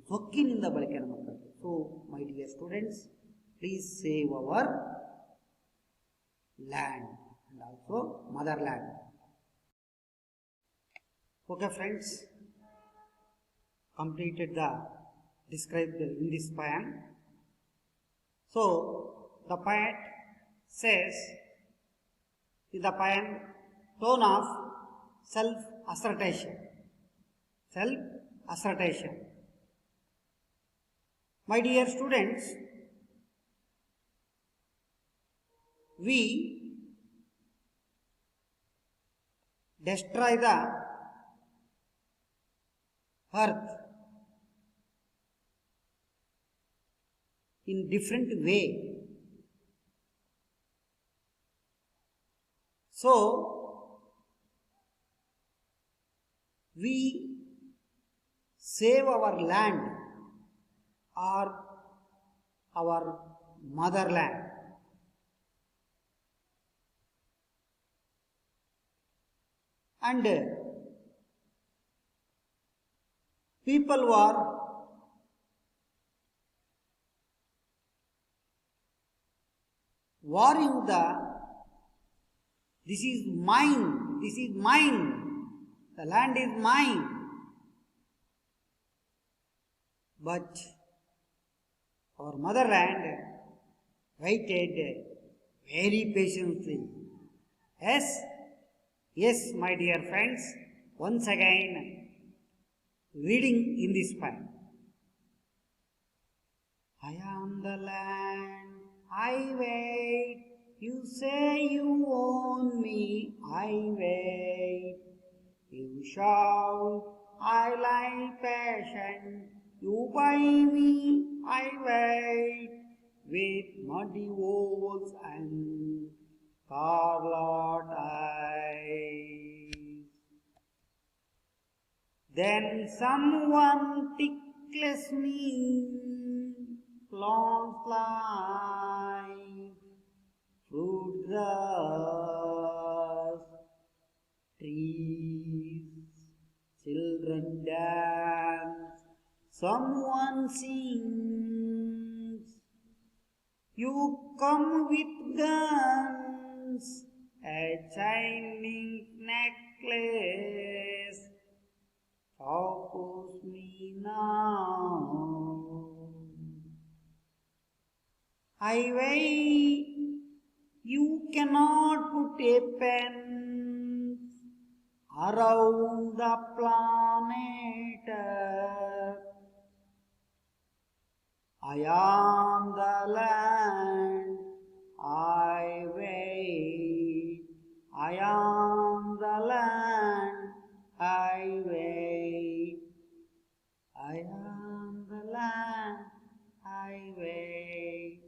ಸೊಕ್ಕಿನಿಂದ ಬಳಕೆಯನ್ನು ಮಾಡ್ತಾರೆ. So my dear students, please save hour land and also motherland. Okay friends, completed the described in this poem. So the poet says in the poem tone of self-assertion. My dear students, we destroy the earth in different way. So we save our land or our motherland. And people who are warring this is mine, the land is mine. But our motherland waited very patiently. Yes, my dear friends, once again reading in this poem. I am the land, I wait, you say you own me, I wait. You shout, I lie patient, you buy me, I wait. With muddy walls and scarlet eyes. Then someone tickles me, plants like fruit grass, trees, children dance, someone sings. You come with guns, a shining necklace, oppose me now. I wait, you cannot put a pen around the planet Earth. I am the land, I wait. I am the land, I wait. I am the land, I wait.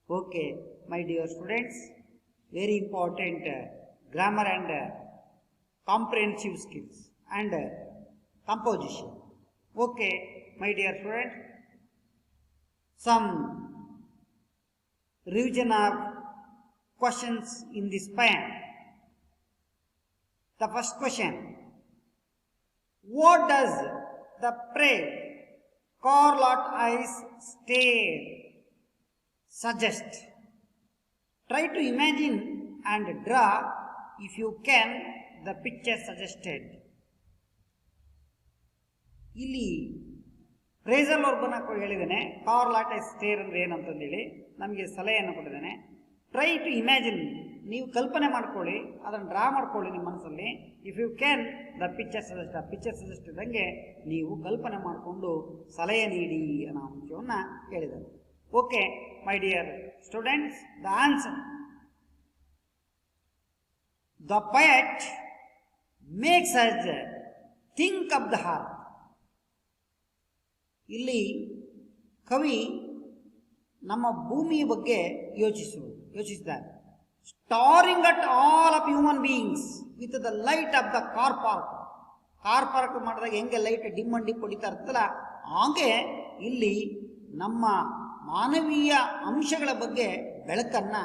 Okay, my dear students, very important grammar and comprehensive skills and composition. Okay, my dear students, some revision of questions in this poem. The first question: what does the prey scarlet eyes stare suggest? Try to imagine and draw, if you can, the picture suggested. ಇಲ್ಲಿ phrasal verb ಹೇಳಿದ್ದಾನೆ. Scarlet stair ಅಂದ್ರೆ ಏನಂತಂದೇಳಿ ನಮಗೆ ಸಲಹೆಯನ್ನು ಕೊಟ್ಟಿದ್ದಾನೆ. Try to imagine, ನೀವು ಕಲ್ಪನೆ ಮಾಡ್ಕೊಳ್ಳಿ, ಅದನ್ನು ಡ್ರಾ ಮಾಡ್ಕೊಳ್ಳಿ ನಿಮ್ಮ ಮನಸ್ಸಲ್ಲಿ. If you can the picture suggest, ಆ ಪಿಕ್ಚರ್ ಸಜೆಸ್ಟ್ ಇದ್ದಂಗೆ ನೀವು ಕಲ್ಪನೆ ಮಾಡಿಕೊಂಡು ಸಲಹೆ ನೀಡಿ ಅನ್ನೋ ಅಂಶವನ್ನು ಹೇಳಿದ್ದಾರೆ. Okay my dear students, the answer: the poet makes us think of the heart. ಇಲ್ಲಿ ಕವಿ ನಮ್ಮ ಭೂಮಿಯ ಬಗ್ಗೆ ಯೋಚಿಸಿದ್ದಾರೆ. Staring at all of human beings with the light of the car park ಮಾಡಿದಾಗ ಹೆಂಗೆ ಲೈಟ್ ಡಿಮ್ ಅಂಡ್ ಡಿಪ್ ಹೊಡಿತಾ ಇರ್ತಲ್ಲ, ಹಾಗೆ ಇಲ್ಲಿ ನಮ್ಮ ಮಾನವೀಯ ಅಂಶಗಳ ಬಗ್ಗೆ ಬೆಳಕನ್ನು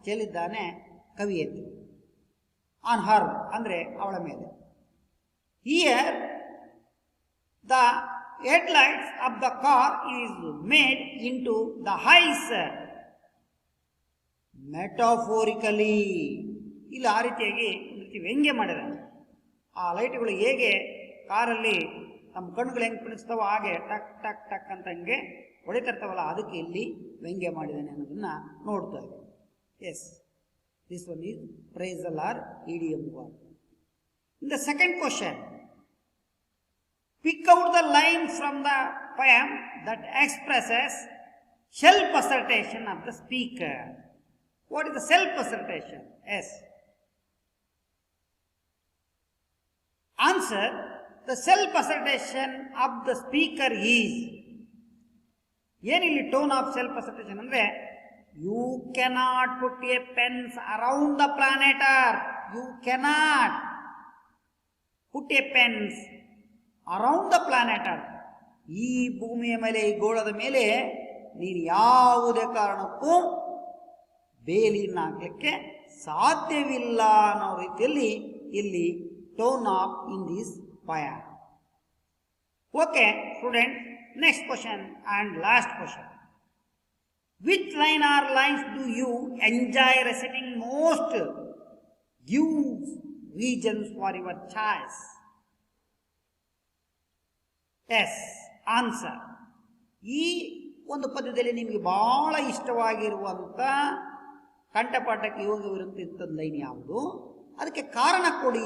ಚೆಲ್ಲಿದ್ದಾನೆ ಕವಿಯತ್ರಿ. ಆನ್ ಹರ್ ಅಂದರೆ ಅವಳ ಮೇಲೆ. Here the headlights of the car is made into the eyes ಮೆಟಾಫೋರಿಕಲಿ. ಇಲ್ಲಿ ಆ ರೀತಿಯಾಗಿ ವ್ಯಂಗ್ಯ ಮಾಡಿದಾನೆ. ಆ ಲೈಟ್ಗಳು ಹೇಗೆ ಕಾರಲ್ಲಿ ನಮ್ಮ ಕಣ್ಣುಗಳು ಹೆಂಗೆ ಪಿಣಿಸ್ತಾವೋ ಹಾಗೆ ಟಕ್ ಟಕ್ ಟಕ್ ಅಂತ ಹಂಗೆ ಹೊಡಿತಿರ್ತಾವಲ್ಲ, ಅದಕ್ಕೆ ಇಲ್ಲಿ ವ್ಯಂಗ್ಯ ಮಾಡಿದ್ದಾನೆ ಅನ್ನೋದನ್ನ ನೋಡ್ತಾ ಇದ್ದೀವಿ. Yes, this one is phrasal or idiom word. In the second question, pick out the line from the poem that expresses self-assertion of the speaker. What is the self-assertion? Yes. Answer, the self-assertion of the speaker is, ಏನಿಲ್ಲಿ tone of self assertion ಅಂದ್ರೆ, you cannot put a pens around the planet Earth. You cannot put a pens around the planet Earth. ಈ ಭೂಮಿಯ ಮೇಲೆ, ಈ ಗೋಳದ ಮೇಲೆ ನೀನು ಯಾವುದೇ ಕಾರಣಕ್ಕೂ ಬೇಲಿನ ಹಾಕಲಿಕ್ಕೆ ಸಾಧ್ಯವಿಲ್ಲ ಅನ್ನೋ ರೀತಿಯಲ್ಲಿ ಇಲ್ಲಿ tone of in this payer. Okay student, next question and last question. Which line or lines do you enjoy reciting most? Give reasons for your choice. Yes, answer. ಈ ಒಂದು ಪದ್ಯದಲ್ಲಿ ನಿಮಗೆ ಬಹಳ ಇಷ್ಟವಾಗಿರುವಂಥ ಕಂಠಪಾಠಕ್ಕೆ ಯೋಗವಿರುವಂಥ ಲೈನ್ ಯಾವುದು, ಅದಕ್ಕೆ ಕಾರಣ ಕೊಡಿ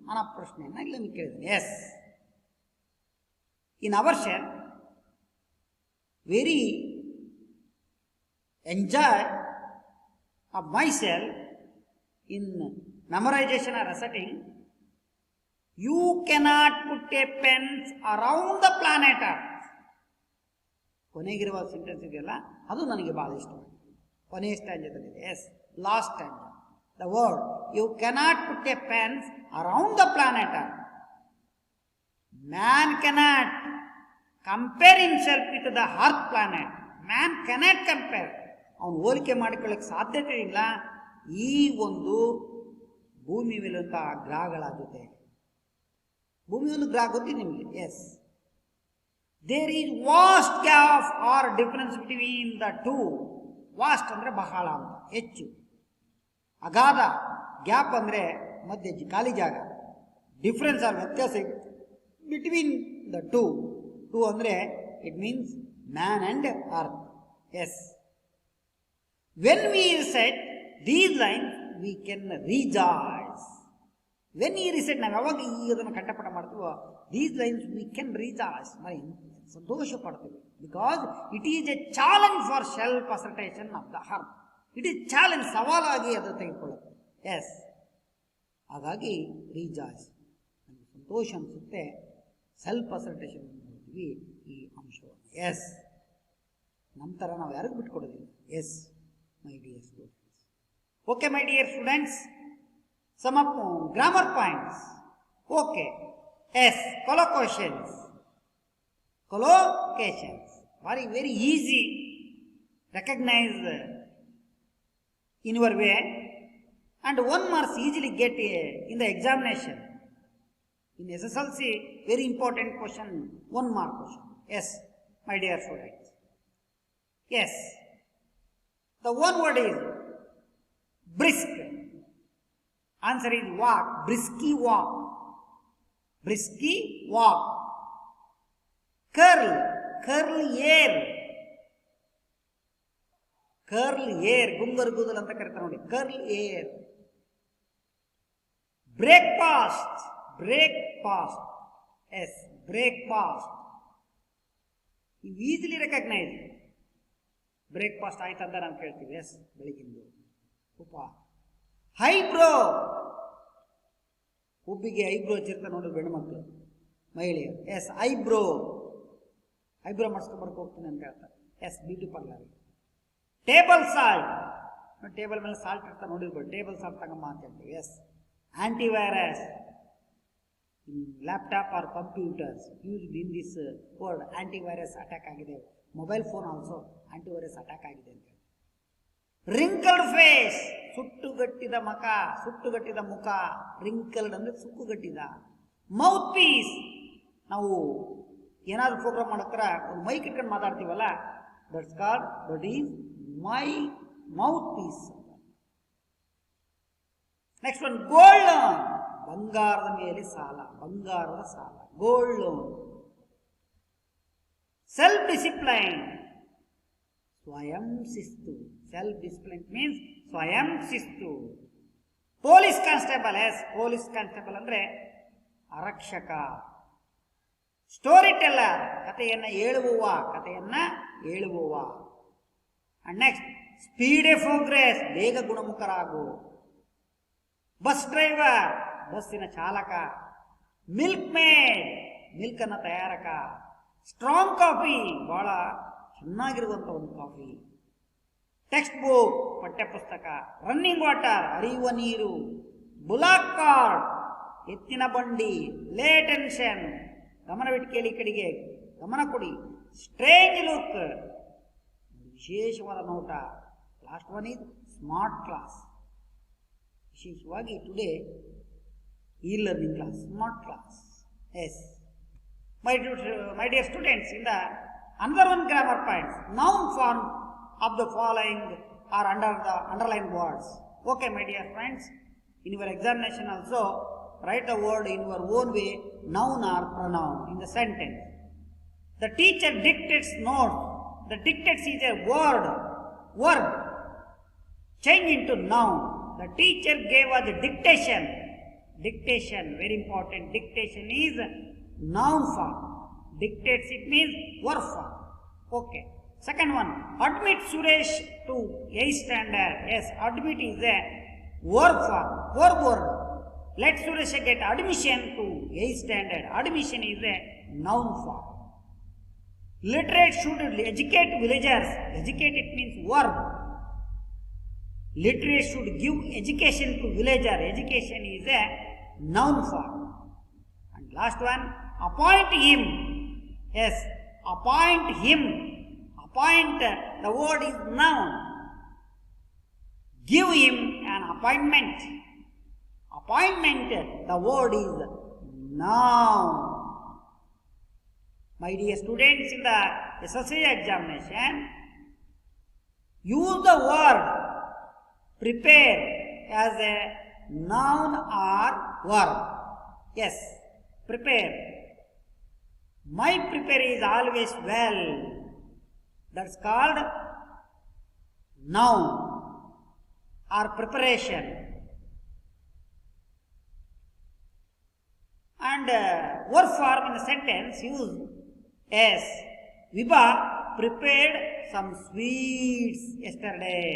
ಅನ್ನೋ ಪ್ರಶ್ನೆಯನ್ನು ಇಲ್ಲಿ ನಿಮಗೆ ಕೇಳಿದ್ದೇನೆ. Yes, in our shall very enjoy of my self in memorization or reciting, you cannot put a pens around the planet Earth. ಕೊನೆಗಿರುವ ಸೆಂಟೆನ್ಸ್ ಇದೆಯಲ್ಲ, ಅದು ನನಗೆ ಬಹಳ ಇಷ್ಟ. ಕೊನೆಯ ಸ್ಟ್ಯಾಂಜದಲ್ಲಿದೆ. Yes, last stanza. The word you cannot put a pens around the planet Earth. Man cannot compare himself with the earth planet. Man cannot compare, ಅವನು ಹೋಲಿಕೆ ಮಾಡಿಕೊಳ್ಳಕ್ಕೆ ಸಾಧ್ಯತೆ ಇಲ್ಲ ಈ ಒಂದು ಭೂಮಿ ಮೇಲಂತಹ ಗ್ರಹಗಳ ಜೊತೆ. ಭೂಮಿ ಒಂದು ಗ್ರಹ ಗೊತ್ತಿದೆ ನಿಮಗೆ. Yes, there is vast gap or difference between the two. Vast ಅಂದರೆ ಬಹಳ ಅಂತ, ಹೆಚ್ಚು. ಅಗಾಧ, ಗ್ಯಾಪ್ ಅಂದರೆ ಮಧ್ಯೆ ಖಾಲಿ ಜಾಗ. ಡಿಫರೆನ್ಸ್ ಆರ್ ವ್ಯತ್ಯಾಸ ಬಿಟ್ವೀನ್ ದ ಟೂ. ಟೂ ಅಂದರೆ it means man and Earth. Yes, when we set these line we can rejoice. When ಈ ರಿಸೆಟ್, ನಾವು ಯಾವಾಗ ಈ ಅದನ್ನು ಕಂಠಪಾಠ ಮಾಡ್ತೀವೋ, these lines we can rejoice, ಸಂತೋಷ ಪಡ್ತೀವಿ. Because it is a challenge for self assertion of the heart. It is challenge, ಸವಾಲಾಗಿ ಅದು ತೆಗೆದುಕೊಳ್ಳುತ್ತೆ. ಎಸ್, ಹಾಗಾಗಿ ರಿಜಾಯ್ಸ್, ನಮಗೆ ಸಂತೋಷ ಅನಿಸುತ್ತೆ. ಸೆಲ್ಫ್ ಅಸರ್ಟೇಷನ್ ಮಾಡ್ತೀವಿ ಈ ಅಂಶವನ್ನು. ಎಸ್, ನಂತರ ನಾವು ಯಾರಿಗೂ ಬಿಟ್ಕೊಡೋದಿಲ್ಲ. Yes my dear students. Okay my dear students, some of grammar points. Okay. Yes, collocations. Collocations. Very easy. Recognize in your way. And 1 mark easily get in the examination. In SSLC, very important question, 1 mark question. Yes, my dear students. Yes. The one word is brisk. Answer is walk. Brisky walk. Brisky walk. Curl. Curl hair. Curl hair. Gungar gudal anta karta nodi. Curl hair. Breakfast. Breakfast. Yes. Breakfast. You easily recognize. Breakfast ಆಯ್ತು ಅಂತ ನಾವು ಕೇಳ್ತೀವಿ. S, ಬೆಳಿಗ್ಗಿಂದು ಉಪ. Eyebrow, ಹುಬ್ಬಿಗೆ eyebrow ಹಚ್ಚಿರ್ತಾರೆ ನೋಡಿ ಗಂಡು ಮಕ್ಕಳು, ಮಹಿಳೆಯರು. S, eyebrow. Eyebrow ಮಾಡಿಸ್ಕೊಂಬರ್ಕ ಹೋಗ್ತೀನಿ ಅಂತ ಹೇಳ್ತಾರೆ. Yes, beauty parlour. Table salt, table ಮೇಲೆ ಸಾಲ್ಟ್ ಇರ್ತಾರೆ ನೋಡಿರ್ಬೋದು. ಟೇಬಲ್ ಸಾಲ್ಟ್ ತಗೊಂಬ ಅಂತ ಹೇಳ್ತೀವಿ. Yes, antivirus. Laptop or computers used in this word. Antivirus attack ಆಗಿದೆ. Mobile phone also antivirus attack ಆಗಿದೆ ಅಂತ. ರಿಂಕಲ್ಡ್ ಫೇಸ್, ಸುಟ್ಟುಗಟ್ಟಿದ ಮುಖ. ರಿಂಕಲ್ಡ್ ಅಂದ್ರೆ ಸುಕ್ಕುಗಟ್ಟಿದ. ಮೌತ್ ಪೀಸ್, ನಾವು ಏನಾದ್ರು ಪ್ರೋಗ್ರಾಮ್ ಮಾಡಕ್ರ ಒಂದು ಮೈಕ್ ಇಟ್ಕೊಂಡು ಮಾತಾಡ್ತೀವಲ್ಲ, that is my mouthpiece. Next one gold loan, ಬಂಗಾರದ ಮೇಲೆ ಸಾಲ, ಬಂಗಾರದ ಸಾಲ, ಗೋಲ್ಡ್ ಲೋನ್. ಸೆಲ್ಫ್ ಡಿಸಿಪ್ಲೈನ್, ಸ್ವಯಂ ಶಿಸ್ತು. ಸೆಲ್ಫ್ ಡಿಸಿಪ್ಲೈನ್ ಮೀನ್ಸ್ ಸ್ವಯಂ ಶಿಸ್ತು. Police constable, yes police constable ಅಂದ್ರೆ ಆರಕ್ಷಕ. ಸ್ಟೋರಿ ಟೆಲ್ಲರ್, ಕಥೆಯನ್ನ ಹೇಳುವವ. And next speed a progress, ಬೇಗ ಗುಣಮುಖರಾಗು. ಬಸ್ ಡ್ರೈವರ್, ಬಸ್ಸಿನ ಚಾಲಕ. ಮಿಲ್ಕ್ ಮೇಡ್, ಮಿಲ್ಕ್ ಅನ್ನ ತಯಾರಕ. ಸ್ಟ್ರಾಂಗ್ ಕಾಫಿ, ಬಹಳ ಚೆನ್ನಾಗಿರುವಂತ ಒಂದು ಕಾಫಿ. ಟೆಕ್ಸ್ಟ್ ಬುಕ್, ಪಠ್ಯಪುಸ್ತಕ. ರನ್ನಿಂಗ್ ವಾಟರ್, ಹರಿಯುವ ನೀರು. ಬುಲಾಕ್ ಕಾರ್ಟ್, ಎತ್ತಿನ ಬಂಡಿ. ಲೇ ಅಟೆನ್ಷನ್, ಗಮನವಿಟ್ಟು ಕೇಳಿ, ಕಡೆಗೆ ಗಮನ ಕೊಡಿ. ಸ್ಟ್ರೇಂಜ್ ಲುಕ್, ವಿಶೇಷವಾದ ನೋಟ. Last one is smart class. ವಿಶೇಷವಾಗಿ ಟುಡೇ ಈ learning class, smart class. Yes my dear students, in the another one grammar points, noun form of the following are under the underlined words. Okay, my dear friends, in your examination also write the word in your own way, noun or pronoun in the sentence. The teacher dictates notes. The dictates is a verb change into noun. The teacher gave us the dictation. Dictation, very important. Dictation is noun form. Dictates, it means verb form. Okay. Second one, admit Suresh to 8th standard. Yes, admit is a verb form, verb. Let Suresh get admission to 8th standard. Admission is a noun form. Literate should educate villagers. Educate, it means verb. Literate should give education to villager. Education is a noun form. And last one, appoint him. Yes, appoint him. Appoint, the word is noun. Give him an appointment. Appointment, the word is noun. My dear students, in the SSC examination, use the word prepare as a noun or verb. Yes, prepare. My prepare is always well. That's called noun or preparation. And verb form in the sentence use as Vibha prepared some sweets yesterday.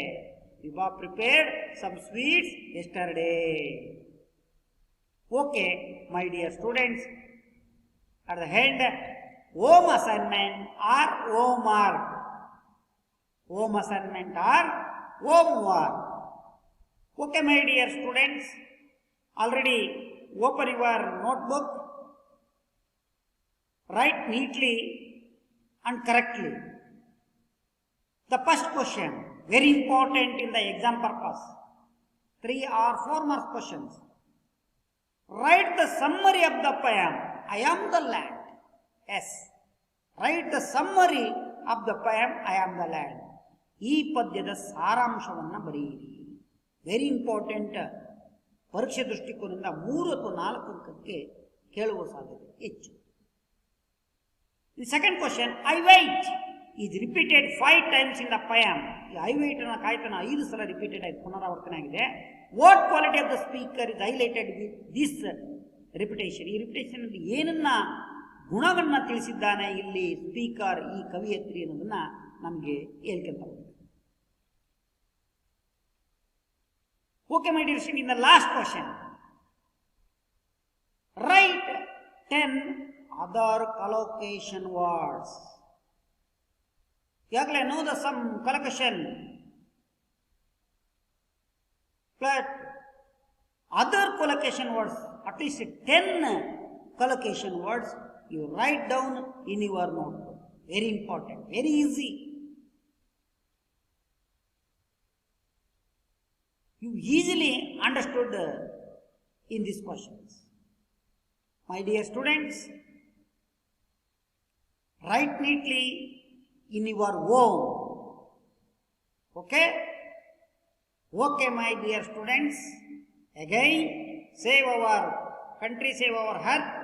Vibha prepared some sweets yesterday. Okay, my dear students, at the end, home assignment or homework. Home assignment or homework. Okay, my dear students, already open your notebook, write neatly and correctly. The first question, very important in the exam purpose. 3 or 4 mark questions. Write the summary of the poem, I am the land. Yes. Write the summary of the poem, I am the land. ಈ ಪದ್ಯದ ಸಾರಾಂಶವನ್ನು ಬರೆಯಿರಿ. Very important. ಪರೀಕ್ಷೆ ದೃಷ್ಟಿಕೋನದಿಂದ 3 ಅಥವಾ 4 ಅಂಕಕ್ಕೆ ಕೇಳುವ ಸಾಧ್ಯತೆ ಹೆಚ್ಚು. The second question, I wait is repeated 5 times in the poem. ಈ I wait ನ ಕಾಯ್ತನ 5 ಸಲ ರಿಪೀಟೆಡ್ ಆಗಿ ಪುನರಾವರ್ತನೆ ಆಗಿದೆ. What quality of the speaker is highlighted with this repetition? ಈ ರಿಪಿಟೇಷನ್ ಅಲ್ಲಿ ಏನನ್ನ ಗುಣಗಳನ್ನ ತಿಳಿಸಿದ್ದಾನೆ ಇಲ್ಲಿ ಸ್ಪೀಕರ್, ಈ ಕವಿಯತ್ರಿ ಅನ್ನೋದನ್ನ ನಮಗೆ ಹೇಳ್ಕೊಂತ ಹೋಗ್ತಾರೆ. Okay, my dear students, in the last question, write 10 other collocation words. Yagale know the some collocation, but other collocation words, at least 10 collocation words, you write down in your notebook. Very important, very easy. You easily understood in these questions. My dear students, write neatly in your home. Okay? Okay, my dear students. Again, save our country, save our health.